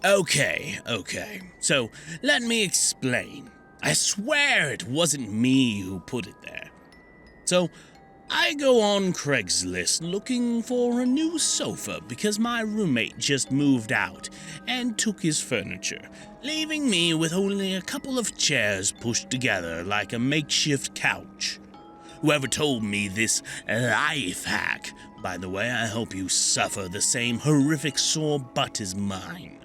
Okay. So, let me explain. I swear it wasn't me who put it there. So, I go on Craigslist looking for a new sofa because my roommate just moved out and took his furniture, leaving me with only a couple of chairs pushed together like a makeshift couch. Whoever told me this life hack, by the way, I hope you suffer the same horrific sore butt as mine.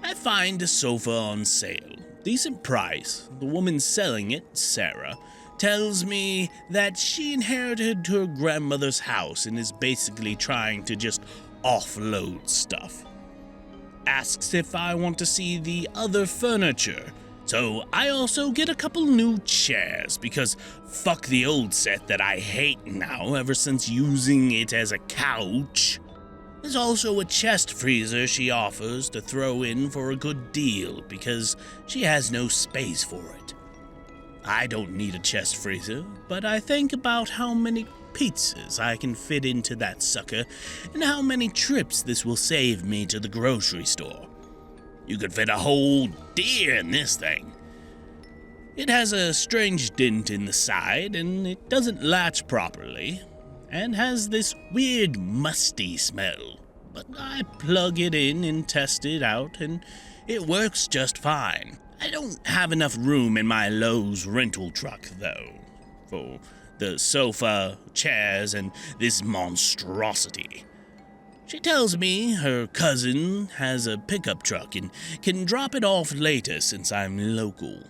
I find a sofa on sale, decent price. The woman selling it, Sarah, tells me that she inherited her grandmother's house and is basically trying to just offload stuff. Asks if I want to see the other furniture, so I also get a couple new chairs because fuck the old set that I hate now ever since using it as a couch. There's also a chest freezer she offers to throw in for a good deal because she has no space for it. I don't need a chest freezer, but I think about how many pizzas I can fit into that sucker and how many trips this will save me to the grocery store. You could fit a whole deer in this thing. It has a strange dent in the side and it doesn't latch properly and has this weird musty smell, but I plug it in and test it out and it works just fine. I don't have enough room in my Lowe's rental truck, though, for the sofa, chairs, and this monstrosity. She tells me her cousin has a pickup truck and can drop it off later since I'm local.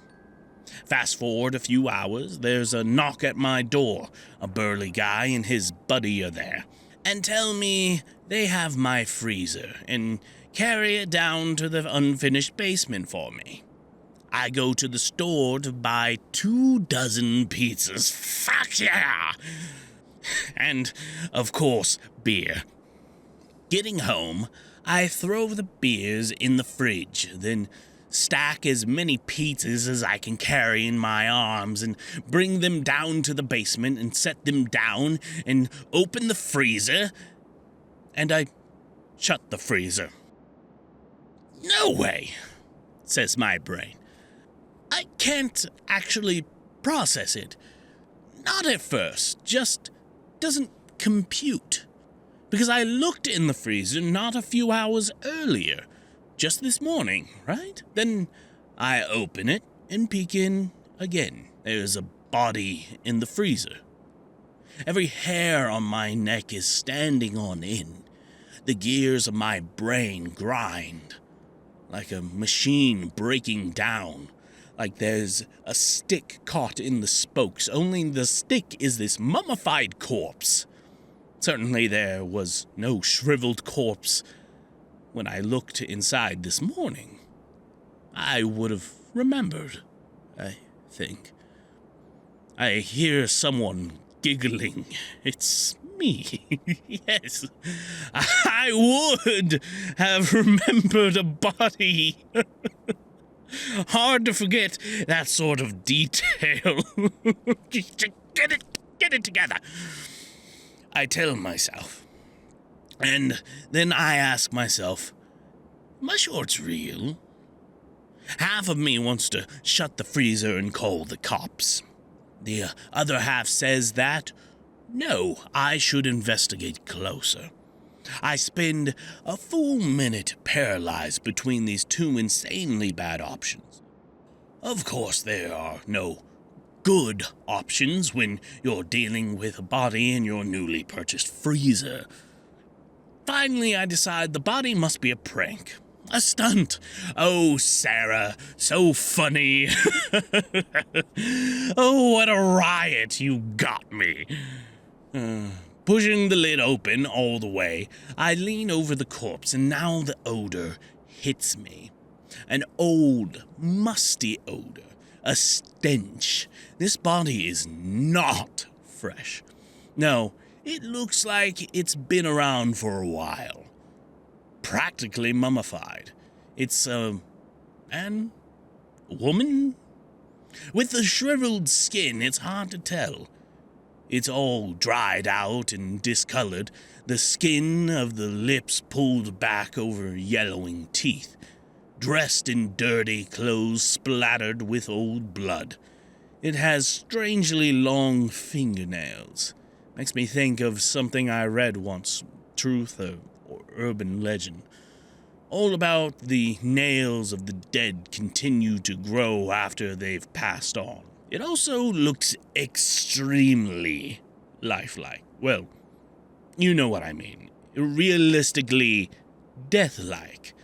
Fast forward a few hours, there's a knock at my door. A burly guy and his buddy are there, and tell me they have my freezer and carry it down to the unfinished basement for me. I go to the store to buy 24 pizzas. Fuck yeah! And, of course, beer. Getting home, I throw the beers in the fridge, then stack as many pizzas as I can carry in my arms and bring them down to the basement and set them down and open the freezer, and I shut the freezer. No way, says my brain. I can't actually process it. Not at first, just doesn't compute. Because I looked in the freezer not a few hours earlier, just this morning, right? Then I open it and peek in again. There's a body in the freezer. Every hair on my neck is standing on end. The gears of my brain grind like a machine breaking down. Like there's a stick caught in the spokes, only the stick is this mummified corpse. Certainly there was no shriveled corpse when I looked inside this morning. I would have remembered, I think. I hear someone giggling. It's me. Yes, I would have remembered a body. Hard to forget that sort of detail. Get it together, I tell myself. And then I ask myself, am I sure it's real? Half of me wants to shut the freezer and call the cops. The other half says that, no, I should investigate closer. I spend a full minute paralyzed between these two insanely bad options. Of course, there are no good options when you're dealing with a body in your newly purchased freezer. Finally, I decide the body must be a prank. A stunt. Oh, Sarah, so funny. Oh, what a riot, you got me. Pushing the lid open all the way, I lean over the corpse, and now the odor hits me. An old, musty odor. A stench. This body is not fresh. No, it looks like it's been around for a while. Practically mummified. It's a woman? With the shriveled skin, it's hard to tell. It's all dried out and discolored, the skin of the lips pulled back over yellowing teeth, dressed in dirty clothes splattered with old blood. It has strangely long fingernails. Makes me think of something I read once, truth or urban legend. All about the nails of the dead continue to grow after they've passed on. It also looks extremely lifelike. Well, you know what I mean. Realistically death-like.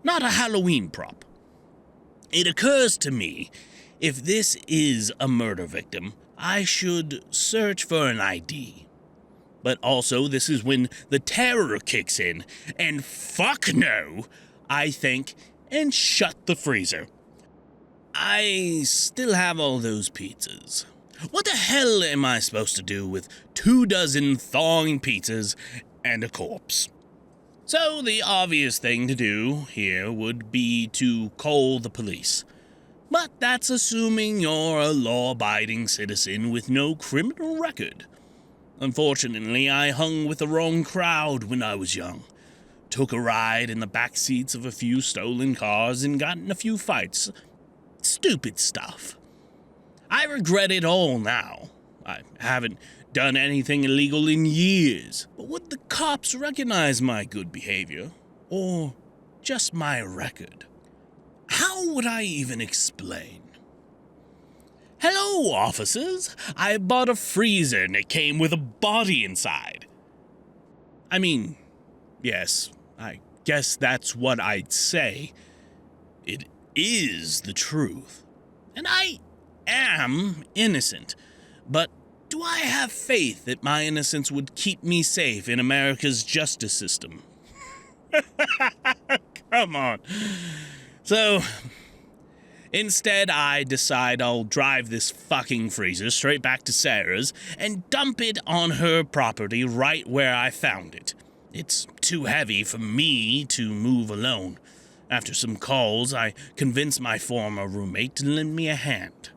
Not a Halloween prop. It occurs to me, if this is a murder victim, I should search for an ID. But also, this is when the terror kicks in, and fuck no, I think, and shut the freezer. I still have all those pizzas. What the hell am I supposed to do with 24 thawing pizzas and a corpse? So the obvious thing to do here would be to call the police. But that's assuming you're a law-abiding citizen with no criminal record. Unfortunately, I hung with the wrong crowd when I was young. Took a ride in the back seats of a few stolen cars and got in a few fights. Stupid stuff. I regret it all now. I haven't done anything illegal in years. But would the cops recognize my good behavior? Or just my record? How would I even explain? Hello, officers. I bought a freezer and it came with a body inside. I mean, yes, I guess that's what I'd say. It is the truth. And I am innocent. But do I have faith that my innocence would keep me safe in America's justice system? Come on. So, instead, I decide I'll drive this fucking freezer straight back to Sarah's and dump it on her property right where I found it. It's too heavy for me to move alone. After some calls, I convince my former roommate to lend me a hand.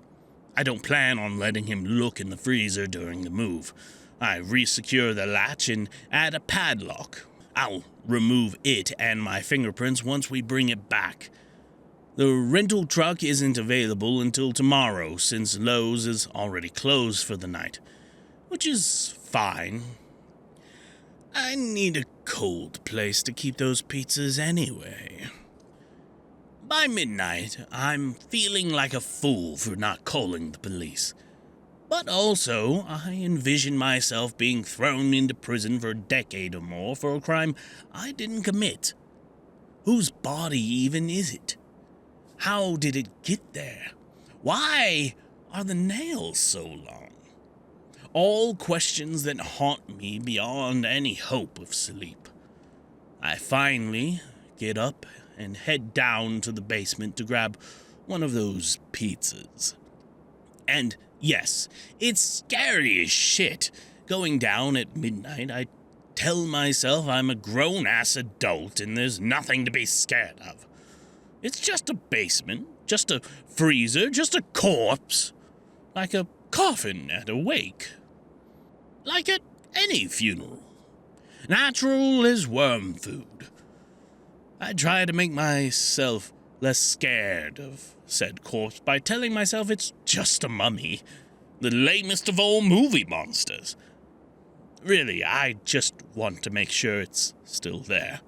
I don't plan on letting him look in the freezer during the move. I resecure the latch and add a padlock. I'll remove it and my fingerprints once we bring it back. The rental truck isn't available until tomorrow since Lowe's is already closed for the night, which is fine. I need a cold place to keep those pizzas anyway. By midnight, I'm feeling like a fool for not calling the police. But also, I envision myself being thrown into prison for a decade or more for a crime I didn't commit. Whose body even is it? How did it get there? Why are the nails so long? All questions that haunt me beyond any hope of sleep. I finally get up and head down to the basement to grab one of those pizzas. And yes, it's scary as shit. Going down at midnight, I tell myself I'm a grown-ass adult and there's nothing to be scared of. It's just a basement, just a freezer, just a corpse. Like a coffin at a wake. Like at any funeral. Natural as worm food. I try to make myself less scared of said corpse by telling myself it's just a mummy, the lamest of all movie monsters. Really, I just want to make sure it's still there,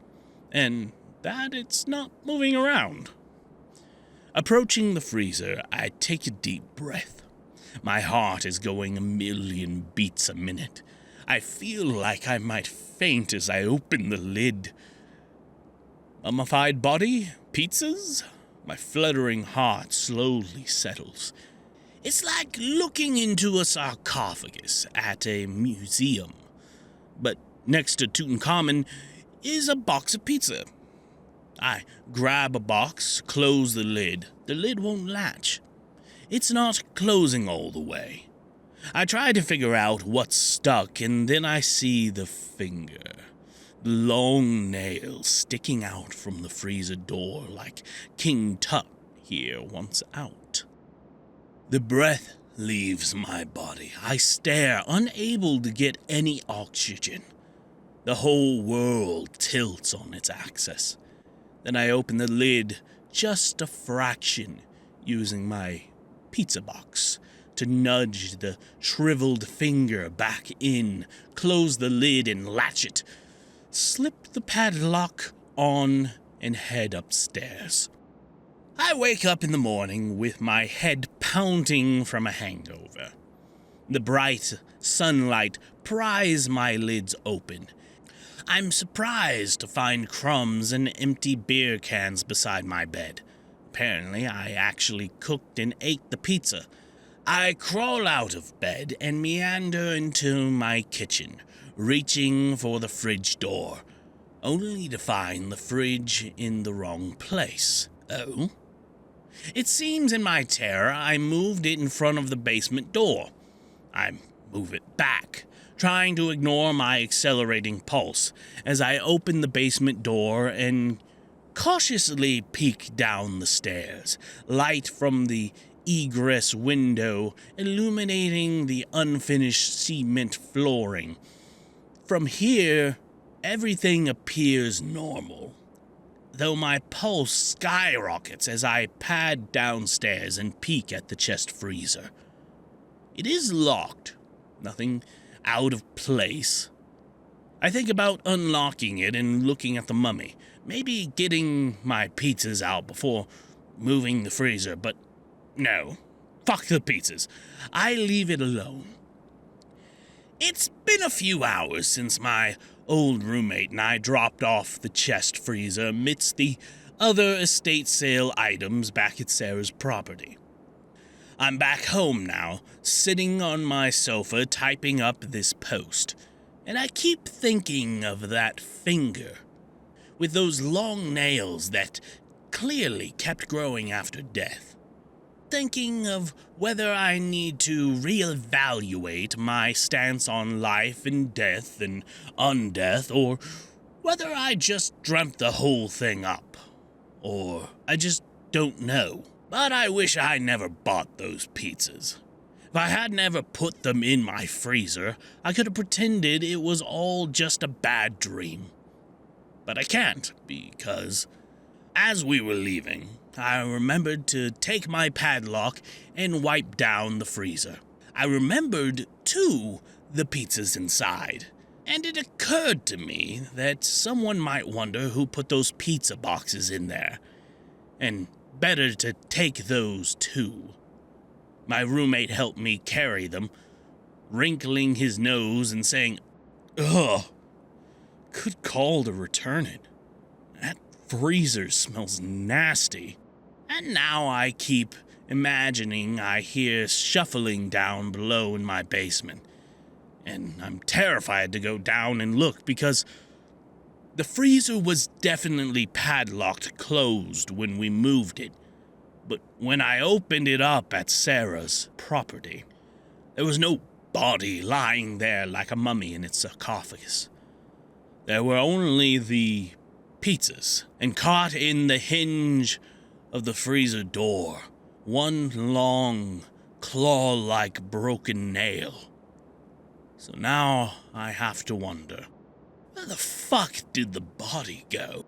and that it's not moving around. Approaching the freezer, I take a deep breath. My heart is going a million beats a minute. I feel like I might faint as I open the lid. Mummified body? Pizzas? My fluttering heart slowly settles. It's like looking into a sarcophagus at a museum. But next to Tutankhamun is a box of pizza. I grab a box, close the lid. The lid won't latch. It's not closing all the way. I try to figure out what's stuck, and then I see the finger. The long nails sticking out from the freezer door like King Tut here once out. The breath leaves my body. I stare, unable to get any oxygen. The whole world tilts on its axis. Then I open the lid just a fraction, using my pizza box to nudge the shriveled finger back in, close the lid and latch it, slip the padlock on, and head upstairs. I wake up in the morning with my head pounding from a hangover. The bright sunlight pries my lids open. I'm surprised to find crumbs and empty beer cans beside my bed. Apparently, I actually cooked and ate the pizza. I crawl out of bed and meander into my kitchen, reaching for the fridge door, only to find the fridge in the wrong place. Oh? It seems in my terror I moved it in front of the basement door. I move it back, trying to ignore my accelerating pulse as I open the basement door and cautiously peek down the stairs, light from the egress window illuminating the unfinished cement flooring. From here, everything appears normal, though my pulse skyrockets as I pad downstairs and peek at the chest freezer. It is locked, nothing out of place. I think about unlocking it and looking at the mummy, maybe getting my pizzas out before moving the freezer, but no, fuck the pizzas. I leave it alone. It's been a few hours since my old roommate and I dropped off the chest freezer amidst the other estate sale items back at Sarah's property. I'm back home now, sitting on my sofa typing up this post, and I keep thinking of that finger, with those long nails that clearly kept growing after death. Thinking of whether I need to reevaluate my stance on life and death and undeath, or whether I just dreamt the whole thing up, or I just don't know. But I wish I never bought those pizzas. If I had never put them in my freezer, I could have pretended it was all just a bad dream. But I can't, because as we were leaving, I remembered to take my padlock and wipe down the freezer. I remembered, too, the pizzas inside, and it occurred to me that someone might wonder who put those pizza boxes in there, and better to take those, too. My roommate helped me carry them, wrinkling his nose and saying, "Ugh, good call to return it. That freezer smells nasty." And now I keep imagining I hear shuffling down below in my basement, and I'm terrified to go down and look because the freezer was definitely padlocked closed when we moved it, but when I opened it up at Sarah's property, there was no body lying there like a mummy in its sarcophagus. There were only the pizzas, and caught in the hinge of the freezer door, one long, claw-like broken nail. So now I have to wonder, where the fuck did the body go?